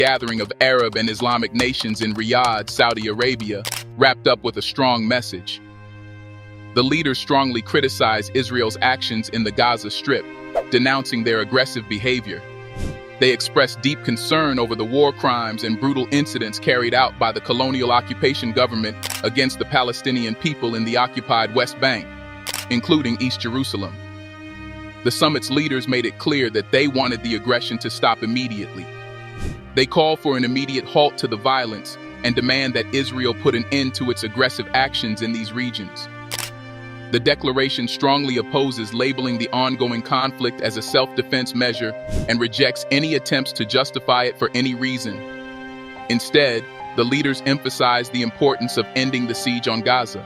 gathering of Arab and Islamic nations in Riyadh, Saudi Arabia, wrapped up with a strong message. The leaders strongly criticized Israel's actions in the Gaza Strip, denouncing their aggressive behavior. They expressed deep concern over the war crimes and brutal incidents carried out by the colonial occupation government against the Palestinian people in the occupied West Bank, including East Jerusalem. The summit's leaders made it clear that they wanted the aggression to stop immediately. They called for an immediate halt to the violence and demand that Israel put an end to its aggressive actions in these regions. The declaration strongly opposes labeling the ongoing conflict as a self-defense measure and rejects any attempts to justify it for any reason. Instead, the leaders emphasize the importance of ending the siege on Gaza.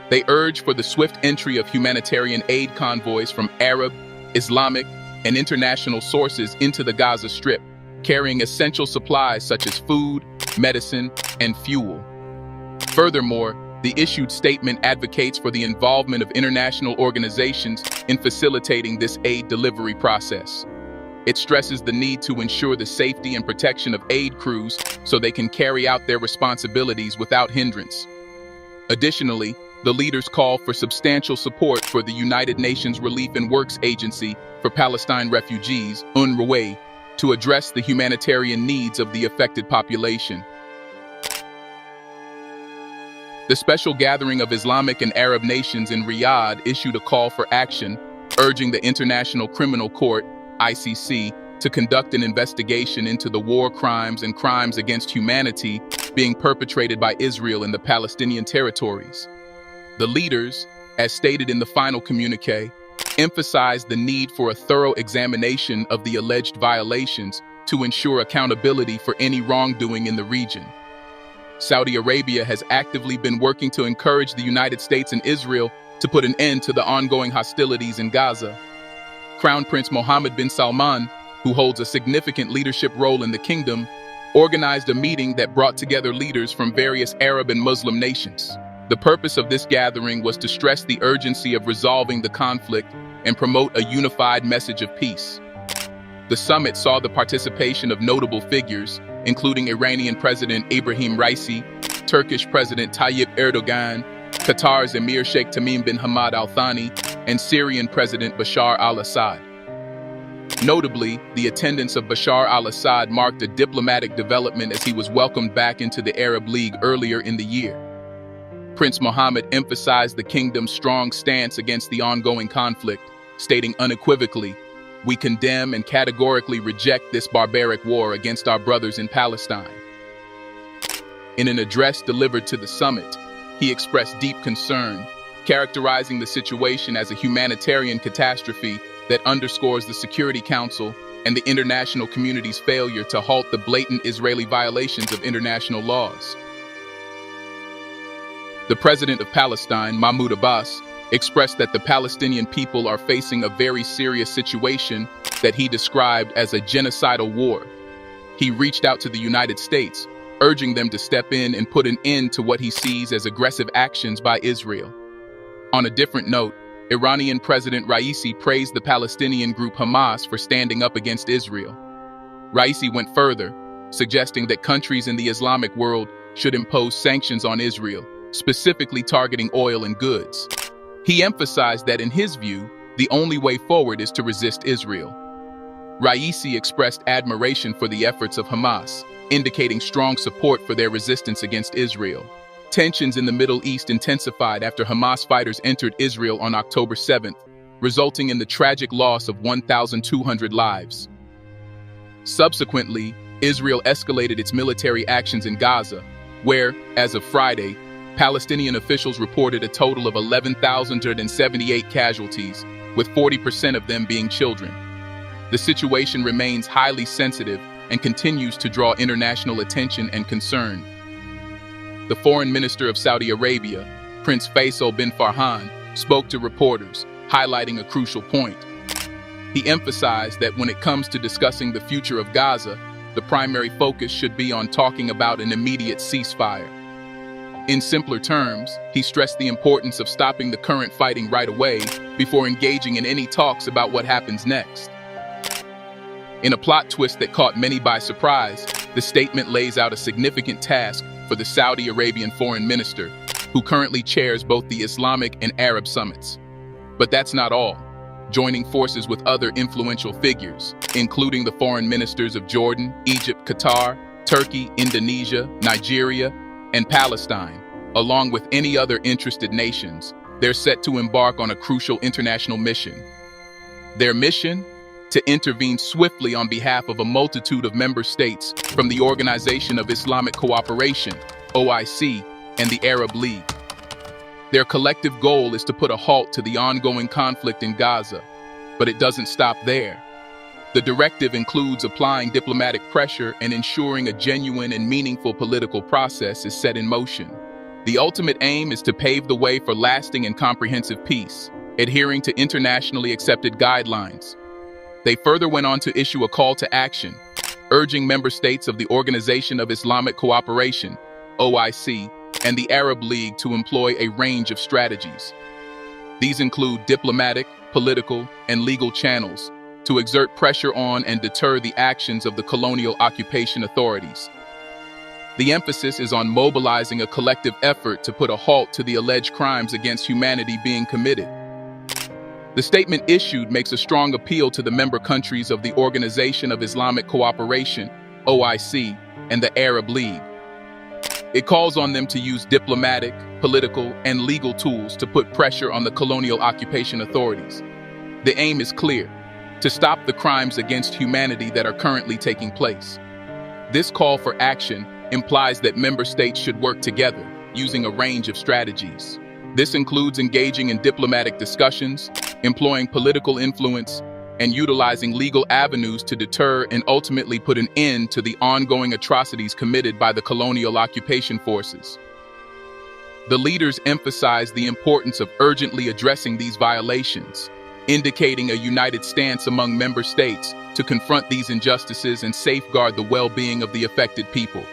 They urge for the swift entry of humanitarian aid convoys from Arab, Islamic, and international sources into the Gaza Strip, carrying essential supplies such as food, medicine, and fuel. Furthermore, the issued statement advocates for the involvement of international organizations in facilitating this aid delivery process. It stresses the need to ensure the safety and protection of aid crews so they can carry out their responsibilities without hindrance. Additionally, the leaders call for substantial support for the United Nations Relief and Works Agency for Palestine Refugees, UNRWA, to address the humanitarian needs of the affected population. The special gathering of Islamic and Arab nations in Riyadh issued a call for action, urging the International Criminal Court, ICC, to conduct an investigation into the war crimes and crimes against humanity being perpetrated by Israel in the Palestinian territories. The leaders, as stated in the final communiqué, emphasized the need for a thorough examination of the alleged violations to ensure accountability for any wrongdoing in the region. Saudi Arabia has actively been working to encourage the United States and Israel to put an end to the ongoing hostilities in Gaza. Crown Prince Mohammed bin Salman, who holds a significant leadership role in the kingdom, organized a meeting that brought together leaders from various Arab and Muslim nations. The purpose of this gathering was to stress the urgency of resolving the conflict and promote a unified message of peace. The summit saw the participation of notable figures, including Iranian President Ebrahim Raisi, Turkish President Tayyip Erdogan, Qatar's Emir Sheikh Tamim bin Hamad Al Thani, and Syrian President Bashar al-Assad. Notably, the attendance of Bashar al-Assad marked a diplomatic development as he was welcomed back into the Arab League earlier in the year. Prince Mohammed emphasized the kingdom's strong stance against the ongoing conflict, stating unequivocally, "We condemn and categorically reject this barbaric war against our brothers in Palestine." In an address delivered to the summit, he expressed deep concern, characterizing the situation as a humanitarian catastrophe that underscores the Security Council and the international community's failure to halt the blatant Israeli violations of international laws. The president of Palestine, Mahmoud Abbas, expressed that the Palestinian people are facing a very serious situation that he described as a genocidal war. He reached out to the United States, urging them to step in and put an end to what he sees as aggressive actions by Israel. On a different note, Iranian President Raisi praised the Palestinian group Hamas for standing up against Israel. Raisi went further, suggesting that countries in the Islamic world should impose sanctions on Israel, specifically targeting oil and goods. He emphasized that in his view, the only way forward is to resist Israel. Raisi expressed admiration for the efforts of Hamas, indicating strong support for their resistance against Israel. Tensions in the Middle East intensified after Hamas fighters entered Israel on October 7th, resulting in the tragic loss of 1,200 lives. Subsequently, Israel escalated its military actions in Gaza, where, as of Friday, Palestinian officials reported a total of 11,078 casualties, with 40% of them being children. The situation remains highly sensitive and continues to draw international attention and concern. The Foreign Minister of Saudi Arabia, Prince Faisal bin Farhan, spoke to reporters, highlighting a crucial point. He emphasized that when it comes to discussing the future of Gaza, the primary focus should be on talking about an immediate ceasefire. In simpler terms, he stressed the importance of stopping the current fighting right away before engaging in any talks about what happens next. In a plot twist that caught many by surprise, The statement lays out a significant task for the Saudi Arabian foreign minister, who currently chairs both the Islamic and Arab summits. But that's not all. Joining forces with other influential figures, including the foreign ministers of Jordan, Egypt, Qatar, Turkey, Indonesia, Nigeria, and Palestine, along with any other interested nations, they're set to embark on a crucial international mission. Their mission? To intervene swiftly on behalf of a multitude of member states from the Organization of Islamic Cooperation, OIC, and the Arab League. Their collective goal is to put a halt to the ongoing conflict in Gaza, but it doesn't stop there. The directive includes applying diplomatic pressure and ensuring a genuine and meaningful political process is set in motion. The ultimate aim is to pave the way for lasting and comprehensive peace, adhering to internationally accepted guidelines. They further went on to issue a call to action, urging member states of the Organization of Islamic Cooperation, OIC, and the Arab League to employ a range of strategies. These include diplomatic, political, and legal channels to exert pressure on and deter the actions of the colonial occupation authorities. The emphasis is on mobilizing a collective effort to put a halt to the alleged crimes against humanity being committed. The statement issued makes a strong appeal to the member countries of the Organization of Islamic Cooperation, OIC, and the Arab League. It calls on them to use diplomatic, political, and legal tools to put pressure on the colonial occupation authorities. The aim is clear: to stop the crimes against humanity that are currently taking place. This call for action implies that member states should work together, using a range of strategies. This includes engaging in diplomatic discussions, employing political influence, and utilizing legal avenues to deter and ultimately put an end to the ongoing atrocities committed by the colonial occupation forces. The leaders emphasized the importance of urgently addressing these violations, indicating a united stance among member states to confront these injustices and safeguard the well-being of the affected people.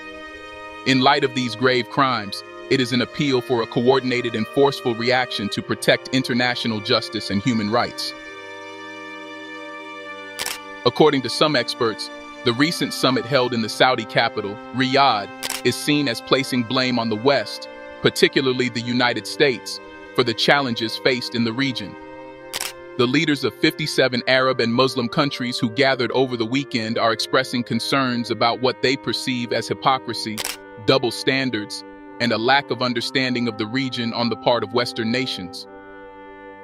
In light of these grave crimes, it is an appeal for a coordinated and forceful reaction to protect international justice and human rights. According to some experts, the recent summit held in the Saudi capital, Riyadh, is seen as placing blame on the West, particularly the United States, for the challenges faced in the region. The leaders of 57 Arab and Muslim countries who gathered over the weekend are expressing concerns about what they perceive as hypocrisy, double standards, and a lack of understanding of the region on the part of Western nations.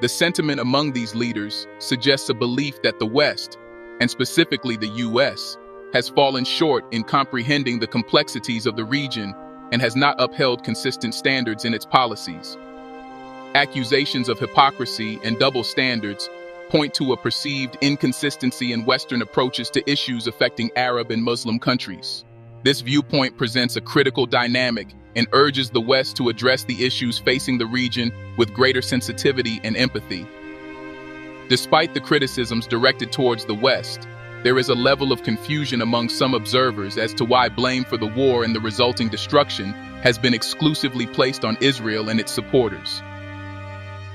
The sentiment among these leaders suggests a belief that the West, and specifically the U.S., has fallen short in comprehending the complexities of the region and has not upheld consistent standards in its policies. Accusations of hypocrisy and double standards point to a perceived inconsistency in Western approaches to issues affecting Arab and Muslim countries. This viewpoint presents a critical dynamic and urges the West to address the issues facing the region with greater sensitivity and empathy. Despite the criticisms directed towards the West, there is a level of confusion among some observers as to why blame for the war and the resulting destruction has been exclusively placed on Israel and its supporters.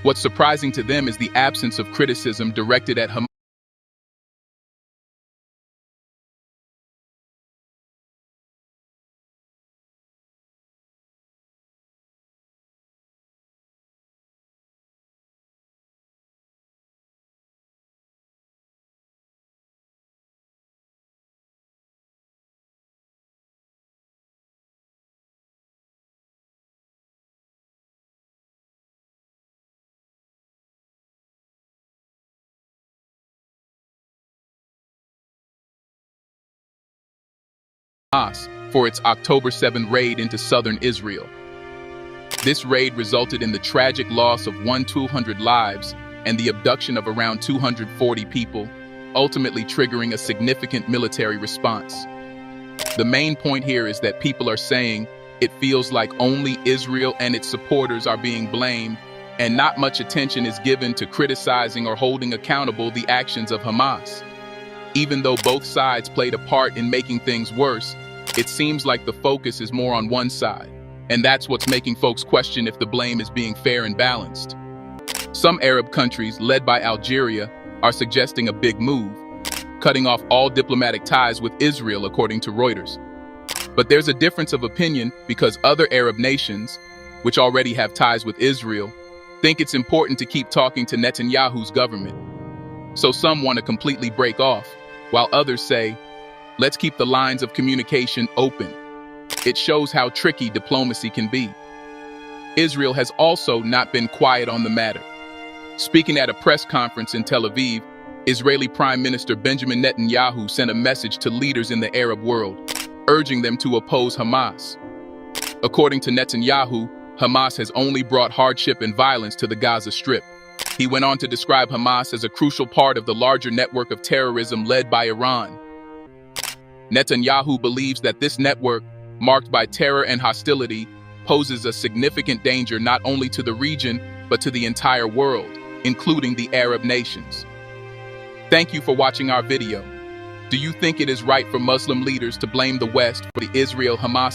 What's surprising to them is the absence of criticism directed at Hamas. For its October 7 raid into southern Israel. This raid resulted in the tragic loss of 200 lives and the abduction of around 240 people, ultimately triggering a significant military response. The main point here is that people are saying it feels like only Israel and its supporters are being blamed, and not much attention is given to criticizing or holding accountable the actions of Hamas. Even though both sides played a part in making things worse, it seems like the focus is more on one side, and that's what's making folks question if the blame is being fair and balanced. Some Arab countries, led by Algeria, are suggesting a big move, cutting off all diplomatic ties with Israel, according to Reuters. But there's a difference of opinion because other Arab nations, which already have ties with Israel, think it's important to keep talking to Netanyahu's government. So some want to completely break off, while others say, let's keep the lines of communication open. It shows how tricky diplomacy can be. Israel has also not been quiet on the matter. Speaking at a press conference in Tel Aviv, Israeli Prime Minister Benjamin Netanyahu sent a message to leaders in the Arab world, urging them to oppose Hamas. According to Netanyahu, Hamas has only brought hardship and violence to the Gaza Strip. He went on to describe Hamas as a crucial part of the larger network of terrorism led by Iran. Netanyahu believes that this network, marked by terror and hostility, poses a significant danger not only to the region, but to the entire world, including the Arab nations. Thank you for watching our video. Do you think it is right for Muslim leaders to blame the West for the Israel-Hamas